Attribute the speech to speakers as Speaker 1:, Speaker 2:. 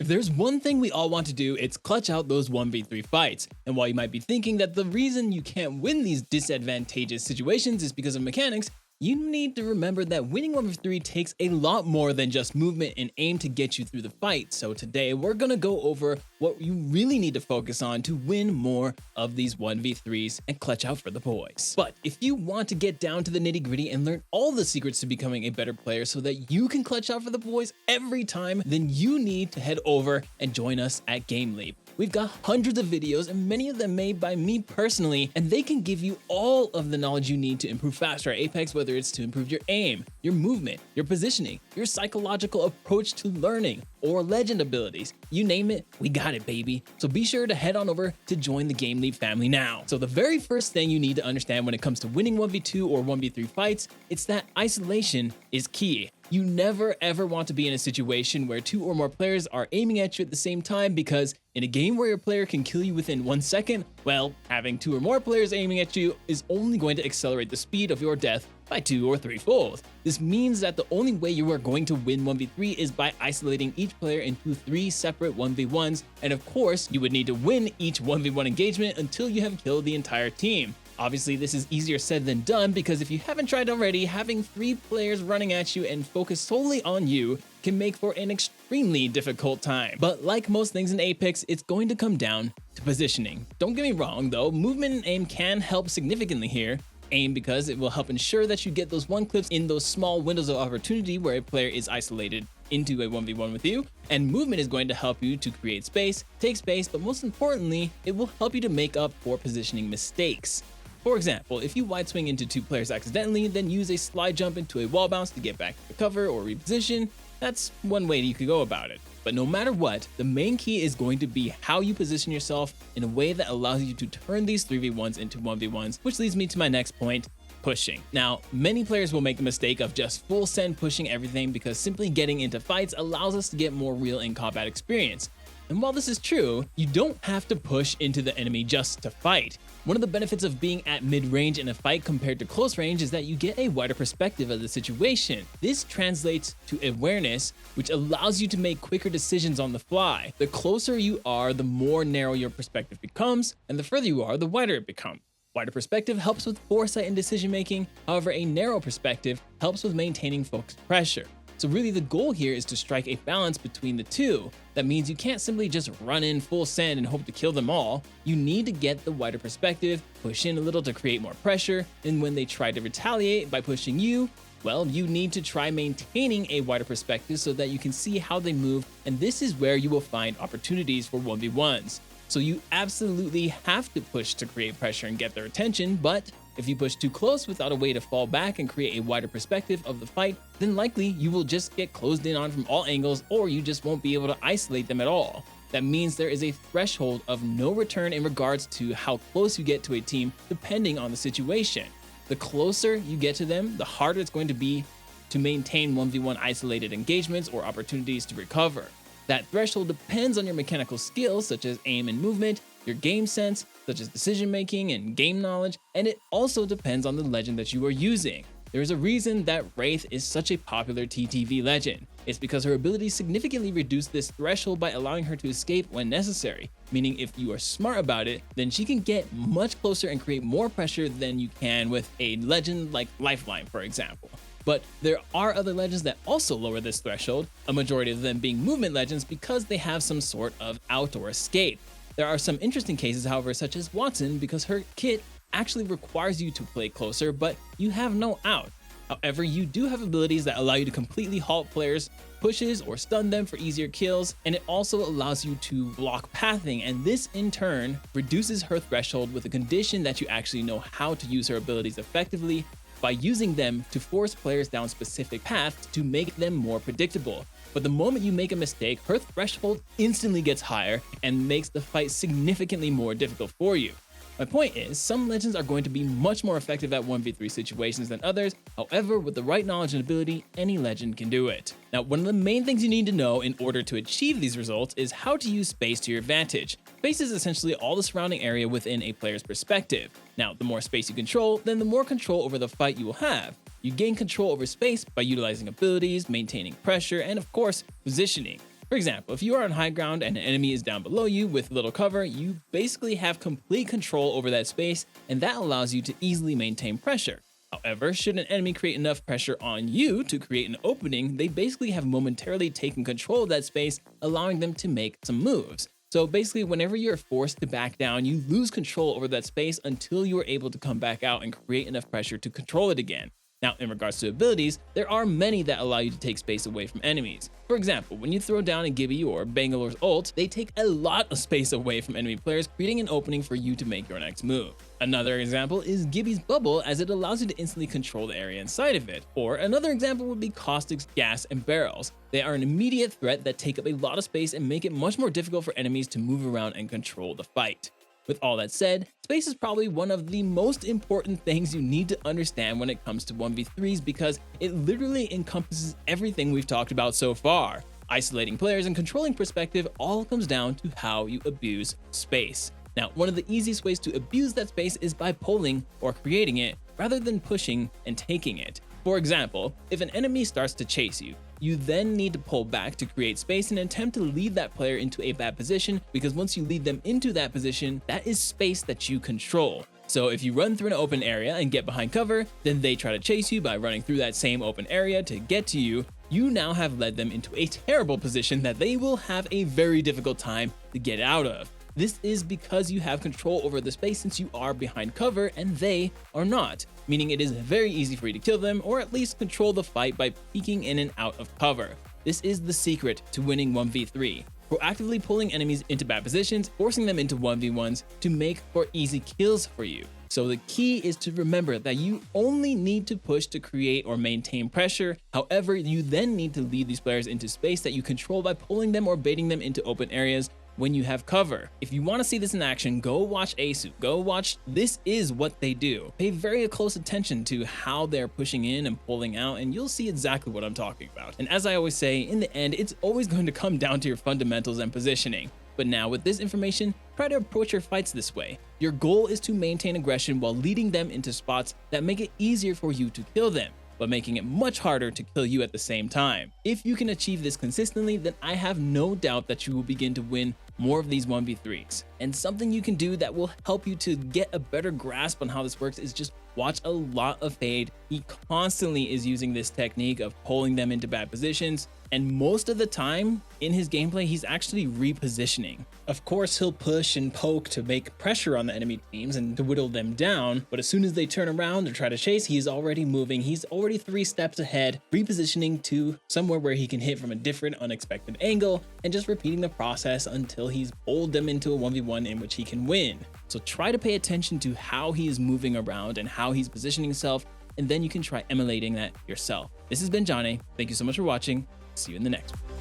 Speaker 1: If there's one thing we all want to do, it's clutch out those 1v3 fights. And while you might be thinking that the reason you can't win these disadvantageous situations is because of mechanics, you need to remember that winning 1v3 takes a lot more than just movement and aim to get you through the fight. So today we're gonna go over what you really need to focus on to win more of these 1v3s and clutch out for the boys. But if you want to get down to the nitty gritty and learn all the secrets to becoming a better player so that you can clutch out for the boys every time, then you need to head over and join us at GameLeap. We've got hundreds of videos and many of them made by me personally, and they can give you all of the knowledge you need to improve faster at Apex, whether it's to improve your aim, your movement, your positioning, your psychological approach to learning, or legend abilities. You name it, we got it, baby. So be sure to head on over to join the GameLeap family now. So the very first thing you need to understand when it comes to winning 1v2 or 1v3 fights, it's that isolation is key. You never ever want to be in a situation where 2 or more players are aiming at you at the same time, because in a game where your player can kill you within 1 second, well, having 2 or more players aiming at you is only going to accelerate the speed of your death by 2 or 3-fold. This means that the only way you are going to win 1v3 is by isolating each player into 3 separate 1v1s, and of course, you would need to win each 1v1 engagement until you have killed the entire team. Obviously, this is easier said than done, because if you haven't tried already, having 3 players running at you and focused solely on you can make for an extremely difficult time. But like most things in Apex, it's going to come down to positioning. Don't get me wrong though, movement and aim can help significantly here. Aim because it will help ensure that you get those 1 clips in those small windows of opportunity where a player is isolated into a 1v1 with you, and movement is going to help you to create space, take space, but most importantly, it will help you to make up for positioning mistakes. For example, if you wide swing into 2 players accidentally, then use a slide jump into a wall bounce to get back to cover or reposition. That's one way you could go about it. But no matter what, the main key is going to be how you position yourself in a way that allows you to turn these 3v1s into 1v1s, which leads me to my next point, pushing. Now, many players will make the mistake of just full send pushing everything, because simply getting into fights allows us to get more real in combat experience. And while this is true, you don't have to push into the enemy just to fight. One of the benefits of being at mid-range in a fight compared to close range is that you get a wider perspective of the situation. This translates to awareness, which allows you to make quicker decisions on the fly. The closer you are, the more narrow your perspective becomes, and the further you are, the wider it becomes. Wider perspective helps with foresight and decision making, however, a narrow perspective helps with maintaining focused pressure. So really the goal here is to strike a balance between the two. That means you can't simply just run in full send and hope to kill them all. You need to get the wider perspective, push in a little to create more pressure, and when they try to retaliate by pushing you, well, you need to try maintaining a wider perspective so that you can see how they move, and this is where you will find opportunities for 1v1s. So you absolutely have to push to create pressure and get their attention, but if you push too close without a way to fall back and create a wider perspective of the fight, then likely you will just get closed in on from all angles, or you just won't be able to isolate them at all. That means there is a threshold of no return in regards to how close you get to a team depending on the situation. The closer you get to them, the harder it's going to be to maintain 1v1 isolated engagements or opportunities to recover. That threshold depends on your mechanical skills such as aim and movement, your game sense such as decision making and game knowledge, and it also depends on the legend that you are using. There is a reason that Wraith is such a popular TTV legend. It's because her abilities significantly reduce this threshold by allowing her to escape when necessary, meaning if you are smart about it, then she can get much closer and create more pressure than you can with a legend like Lifeline, for example. But there are other legends that also lower this threshold, a majority of them being movement legends because they have some sort of out or escape. There are some interesting cases, however, such as Watson, because her kit actually requires you to play closer, but you have no out. However, you do have abilities that allow you to completely halt players' pushes or stun them for easier kills, and it also allows you to block pathing, and this in turn reduces her threshold with a condition that you actually know how to use her abilities effectively by using them to force players down specific paths to make them more predictable. But the moment you make a mistake, her threshold instantly gets higher and makes the fight significantly more difficult for you. My point is, some legends are going to be much more effective at 1v3 situations than others. However, with the right knowledge and ability, any legend can do it. Now, one of the main things you need to know in order to achieve these results is how to use space to your advantage. Space is essentially all the surrounding area within a player's perspective. Now, the more space you control, then the more control over the fight you will have. You gain control over space by utilizing abilities, maintaining pressure, and of course, positioning. For example, if you are on high ground and an enemy is down below you with little cover, you basically have complete control over that space, and that allows you to easily maintain pressure. However, should an enemy create enough pressure on you to create an opening, they basically have momentarily taken control of that space, allowing them to make some moves. So basically, whenever you're forced to back down, you lose control over that space until you are able to come back out and create enough pressure to control it again. Now, in regards to abilities, there are many that allow you to take space away from enemies. For example, when you throw down a Gibby or Bangalore's ult, they take a lot of space away from enemy players, creating an opening for you to make your next move. Another example is Gibby's bubble, as it allows you to instantly control the area inside of it. Or another example would be Caustic's gas and barrels. They are an immediate threat that take up a lot of space and make it much more difficult for enemies to move around and control the fight. With all that said, space is probably one of the most important things you need to understand when it comes to 1v3s, because it literally encompasses everything we've talked about so far. Isolating players and controlling perspective all comes down to how you abuse space. Now, one of the easiest ways to abuse that space is by pulling or creating it rather than pushing and taking it. For example, if an enemy starts to chase you, you then need to pull back to create space and attempt to lead that player into a bad position, because once you lead them into that position, that is space that you control. So if you run through an open area and get behind cover, then they try to chase you by running through that same open area to get to you, you now have led them into a terrible position that they will have a very difficult time to get out of. This is because you have control over the space, since you are behind cover and they are not, meaning it is very easy for you to kill them, or at least control the fight by peeking in and out of cover. This is the secret to winning 1v3. Proactively pulling enemies into bad positions, forcing them into 1v1s to make for easy kills for you. So the key is to remember that you only need to push to create or maintain pressure. However, you then need to lead these players into space that you control by pulling them or baiting them into open areas when you have cover. If you want to see this in action, go watch Asu. Go watch This Is What They Do. Pay very close attention to how they're pushing in and pulling out, and you'll see exactly what I'm talking about. And as I always say, in the end, it's always going to come down to your fundamentals and positioning. But now with this information, try to approach your fights this way. Your goal is to maintain aggression while leading them into spots that make it easier for you to kill them, but making it much harder to kill you at the same time. If you can achieve this consistently, then I have no doubt that you will begin to win more of these 1v3s. And something you can do that will help you to get a better grasp on how this works is just watch a lot of Fade. He constantly is using this technique of pulling them into bad positions, and most of the time in his gameplay, he's actually repositioning. Of course, he'll push and poke to make pressure on the enemy teams and to whittle them down, but as soon as they turn around or try to chase, he's already moving. He's already 3 steps ahead, repositioning to somewhere where he can hit from a different, unexpected angle, and just repeating the process until he's pulled them into a 1v1 in which he can win. So try to pay attention to how he is moving around and how he's positioning himself, and then you can try emulating that yourself. This has been Johnny. Thank you so much for watching. See you in the next one.